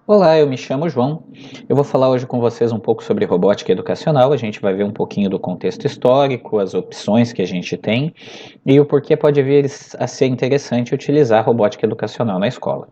Olá, eu me chamo João. Eu vou falar hoje com vocês um pouco sobre robótica educacional. A gente vai ver um pouquinho do contexto histórico, as opções que a gente tem e o porquê pode vir a ser interessante utilizar robótica educacional na escola.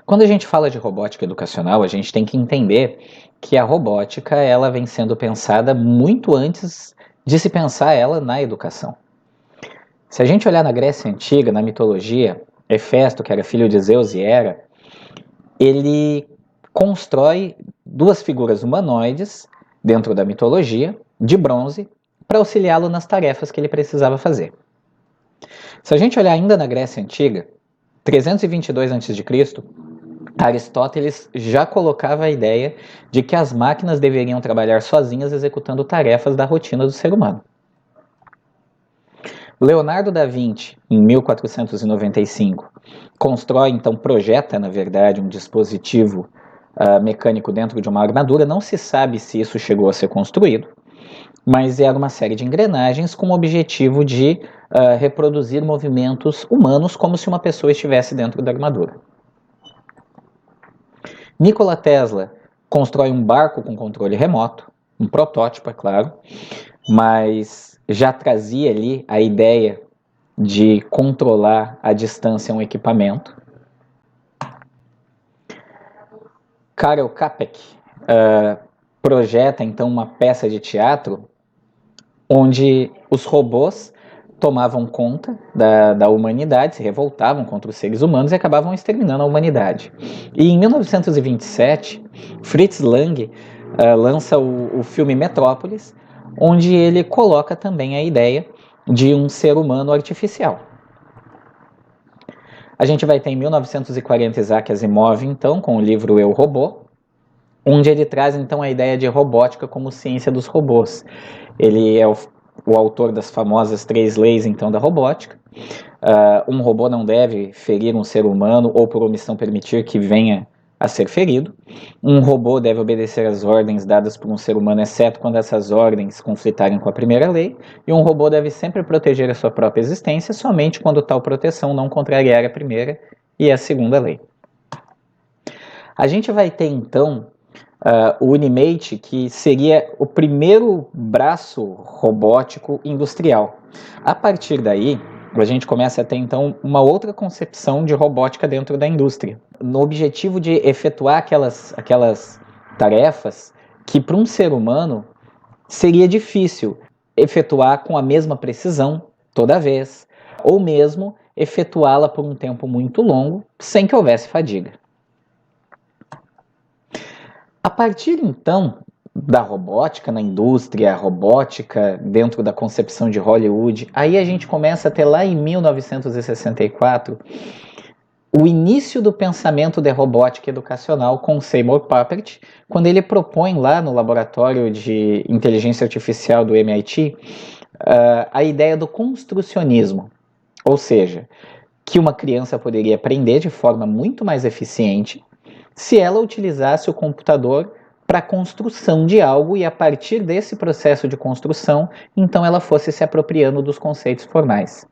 Quando a gente fala de robótica educacional, a gente tem que entender que a robótica ela vem sendo pensada muito antes de se pensar ela na educação. Se a gente olhar na Grécia Antiga, na mitologia, Hefesto, que era filho de Zeus e Hera, ele constrói duas figuras humanoides dentro da mitologia, de bronze, para auxiliá-lo nas tarefas que ele precisava fazer. Se a gente olhar ainda na Grécia Antiga, 322 a.C., Aristóteles já colocava a ideia de que as máquinas deveriam trabalhar sozinhas executando tarefas da rotina do ser humano. Leonardo da Vinci, em 1495, projeta, na verdade, um dispositivo mecânico dentro de uma armadura. Não se sabe se isso chegou a ser construído, mas era uma série de engrenagens com o objetivo de reproduzir movimentos humanos como se uma pessoa estivesse dentro da armadura. Nikola Tesla constrói um barco com controle remoto, um protótipo, é claro, mas já trazia ali a ideia de controlar a distância a um equipamento. Karel Čapek projeta então uma peça de teatro onde os robôs tomavam conta da humanidade, se revoltavam contra os seres humanos e acabavam exterminando a humanidade. E em 1927, Fritz Lang lança o filme Metrópolis, onde ele coloca também a ideia de um ser humano artificial. A gente vai ter em 1940 Isaac Asimov, então, com o livro Eu, Robô, onde ele traz então a ideia de robótica como ciência dos robôs. Ele é o autor das famosas 3 leis então da robótica. Um robô não deve ferir um ser humano ou por omissão permitir que venha a ser ferido. Um robô deve obedecer às ordens dadas por um ser humano, exceto quando essas ordens conflitarem com a primeira lei. E um robô deve sempre proteger a sua própria existência, somente quando tal proteção não contrariar a primeira e a segunda lei. A gente vai ter então o Unimate, que seria o primeiro braço robótico industrial. A partir daí, a gente começa a ter então uma outra concepção de robótica dentro da indústria, no objetivo de efetuar aquelas tarefas que para um ser humano seria difícil efetuar com a mesma precisão toda vez, ou mesmo efetuá-la por um tempo muito longo sem que houvesse fadiga. A partir então da robótica na indústria, robótica dentro da concepção de Hollywood, aí a gente começa a ter lá em 1964 o início do pensamento de robótica educacional com Seymour Papert, quando ele propõe lá no laboratório de inteligência artificial do MIT a ideia do construcionismo, ou seja, que uma criança poderia aprender de forma muito mais eficiente se ela utilizasse o computador para a construção de algo e a partir desse processo de construção, então ela fosse se apropriando dos conceitos formais.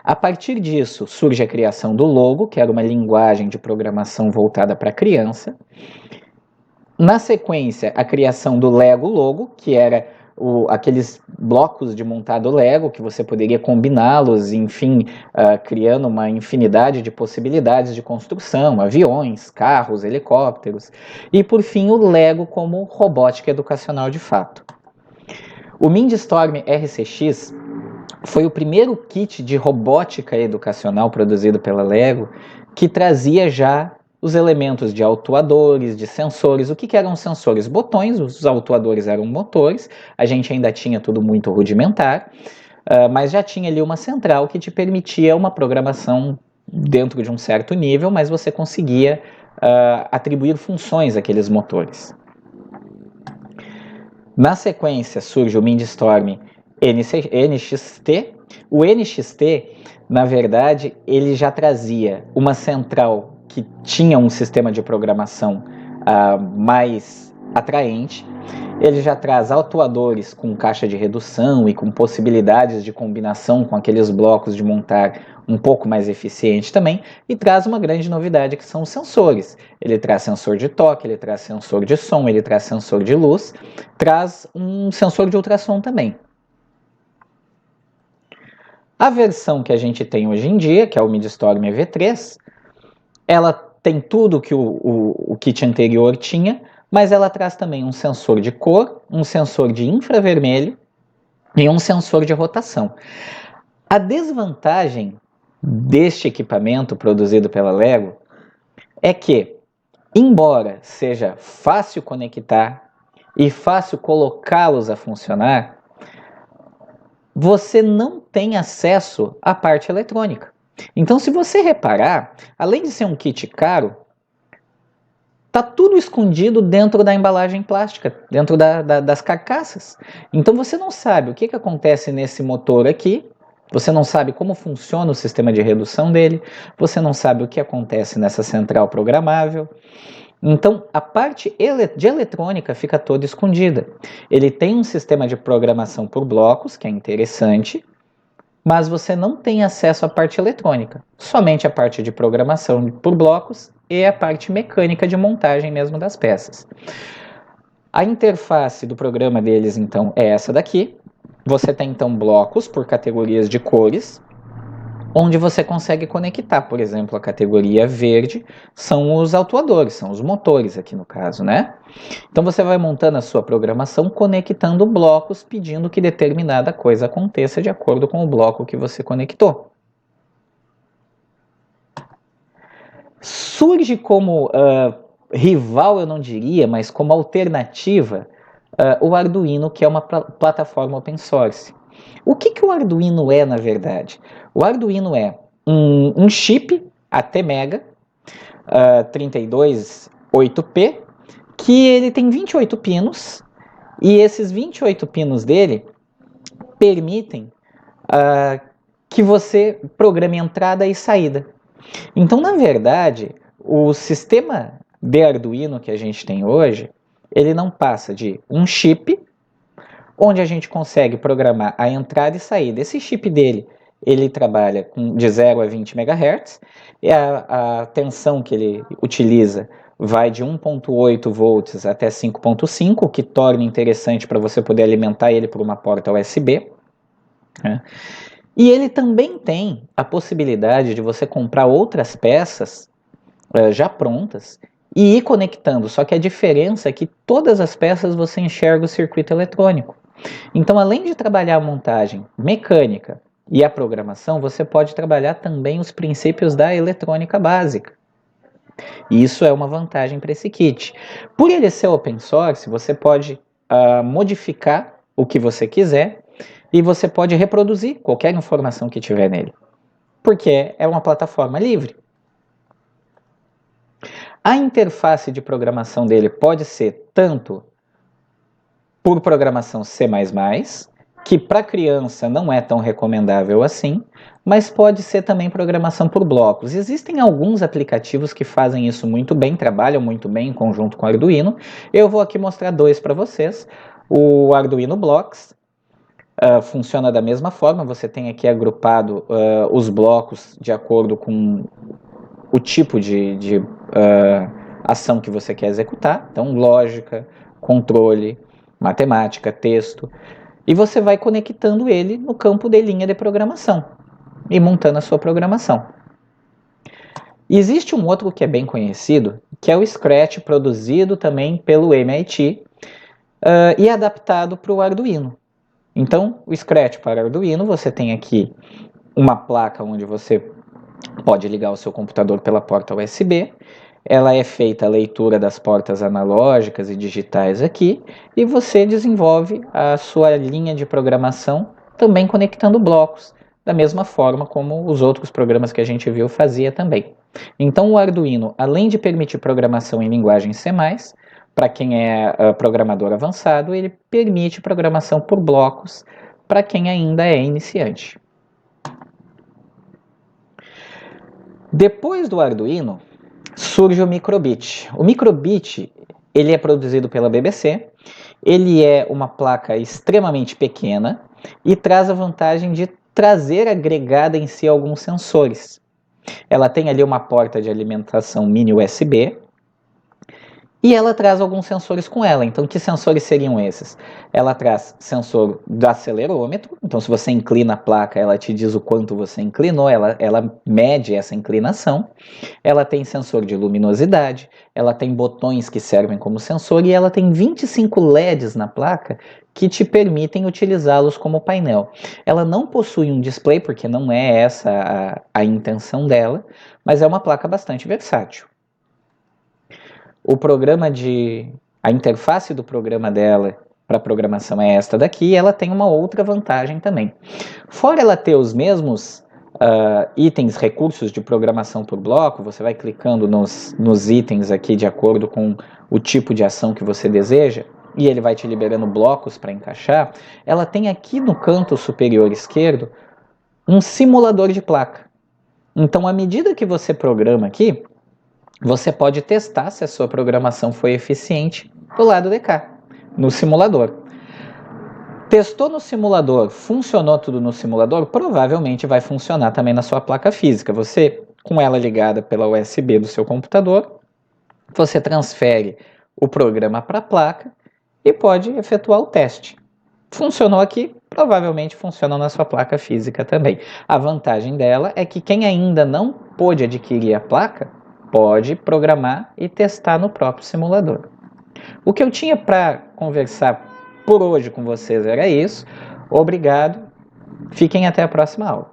A partir disso, surge a criação do Logo, que era uma linguagem de programação voltada para a criança. Na sequência, a criação do Lego Logo, que era aqueles blocos de montado Lego, que você poderia combiná-los, enfim, criando uma infinidade de possibilidades de construção, aviões, carros, helicópteros. E, por fim, o Lego como robótica educacional de fato. O Mindstorm RCX foi o primeiro kit de robótica educacional produzido pela Lego, que trazia já os elementos de autuadores, de sensores. O que eram sensores? Botões, os autuadores eram motores, a gente ainda tinha tudo muito rudimentar, mas já tinha ali uma central que te permitia uma programação dentro de um certo nível, mas você conseguia atribuir funções àqueles motores. Na sequência surge o Mindstorm NXT. O NXT, na verdade, ele já trazia uma central que tinha um sistema de programação mais atraente. Ele já traz autuadores com caixa de redução e com possibilidades de combinação com aqueles blocos de montar um pouco mais eficiente também, e traz uma grande novidade que são os sensores. Ele traz sensor de toque, ele traz sensor de som, ele traz sensor de luz, traz um sensor de ultrassom também. A versão que a gente tem hoje em dia, que é o MIDI-Storm EV3, ela tem tudo que o kit anterior tinha, mas ela traz também um sensor de cor, um sensor de infravermelho e um sensor de rotação. A desvantagem deste equipamento produzido pela Lego é que, embora seja fácil conectar e fácil colocá-los a funcionar, você não tem acesso à parte eletrônica. Então, se você reparar, além de ser um kit caro, tá tudo escondido dentro da embalagem plástica, dentro das carcaças. Então você não sabe o que acontece nesse motor aqui, você não sabe como funciona o sistema de redução dele, você não sabe o que acontece nessa central programável. Então a parte de eletrônica fica toda escondida. Ele tem um sistema de programação por blocos, que é interessante, mas você não tem acesso à parte eletrônica, somente a parte de programação por blocos e a parte mecânica de montagem mesmo das peças. A interface do programa deles, então, é essa daqui. Você tem, então, blocos por categorias de cores, onde você consegue conectar, por exemplo, a categoria verde são os autuadores, são os motores aqui no caso, né? Então você vai montando a sua programação, conectando blocos, pedindo que determinada coisa aconteça de acordo com o bloco que você conectou. Surge como rival, eu não diria, mas como alternativa, o Arduino, que é uma plataforma open source. O que o Arduino é, na verdade? O Arduino é um chip ATmega 328P, que ele tem 28 pinos, e esses 28 pinos dele permitem que você programe entrada e saída. Então, na verdade, o sistema de Arduino que a gente tem hoje, ele não passa de um chip, onde a gente consegue programar a entrada e saída. Esse chip dele, ele trabalha de 0 a 20 MHz, e a tensão que ele utiliza vai de 1.8 volts até 5.5, o que torna interessante para você poder alimentar ele por uma porta USB, né? E ele também tem a possibilidade de você comprar outras peças já prontas e ir conectando, só que a diferença é que todas as peças você enxerga o circuito eletrônico. Então, além de trabalhar a montagem mecânica e a programação, você pode trabalhar também os princípios da eletrônica básica. E isso é uma vantagem para esse kit. Por ele ser open source, você pode modificar o que você quiser e você pode reproduzir qualquer informação que tiver nele, porque é uma plataforma livre. A interface de programação dele pode ser tanto por programação C++, que para criança não é tão recomendável assim, mas pode ser também programação por blocos. Existem alguns aplicativos que fazem isso muito bem, trabalham muito bem em conjunto com o Arduino. Eu vou aqui mostrar dois para vocês. O Arduino Blocks funciona da mesma forma, você tem aqui agrupado os blocos de acordo com o tipo de ação que você quer executar. Então, lógica, controle, matemática, texto. E você vai conectando ele no campo de linha de programação e montando a sua programação. Existe um outro que é bem conhecido, que é o Scratch, produzido também pelo MIT e adaptado para o Arduino. Então, o Scratch para Arduino, você tem aqui uma placa onde você pode ligar o seu computador pela porta USB. Ela é feita a leitura das portas analógicas e digitais aqui, e você desenvolve a sua linha de programação também conectando blocos, da mesma forma como os outros programas que a gente viu fazia também. Então o Arduino, além de permitir programação em linguagem C++, para quem é programador avançado, ele permite programação por blocos para quem ainda é iniciante. Depois do Arduino, surge o Microbit. O Microbit, ele é produzido pela BBC Ele é uma placa extremamente pequena e traz a vantagem de trazer agregada em si alguns sensores. Ela tem ali uma porta de alimentação mini USB e ela traz alguns sensores com ela. Então, que sensores seriam esses? Ela traz sensor do acelerômetro. Então, se você inclina a placa, ela te diz o quanto você inclinou, ela mede essa inclinação. Ela tem sensor de luminosidade, ela tem botões que servem como sensor e ela tem 25 LEDs na placa que te permitem utilizá-los como painel. Ela não possui um display, porque não é essa a intenção dela, mas é uma placa bastante versátil. A interface do programa dela para programação é esta daqui, e ela tem uma outra vantagem também. Fora ela ter os mesmos itens, recursos de programação por bloco, você vai clicando nos itens aqui de acordo com o tipo de ação que você deseja, e ele vai te liberando blocos para encaixar. Ela tem aqui no canto superior esquerdo um simulador de placa. Então, à medida que você programa aqui, você pode testar se a sua programação foi eficiente do lado de cá, no simulador. Testou no simulador, funcionou tudo no simulador, provavelmente vai funcionar também na sua placa física. Você, com ela ligada pela USB do seu computador, você transfere o programa para a placa e pode efetuar o teste. Funcionou aqui, provavelmente funciona na sua placa física também. A vantagem dela é que quem ainda não pôde adquirir a placa, pode programar e testar no próprio simulador. O que eu tinha para conversar por hoje com vocês era isso. Obrigado. Fiquem até a próxima aula.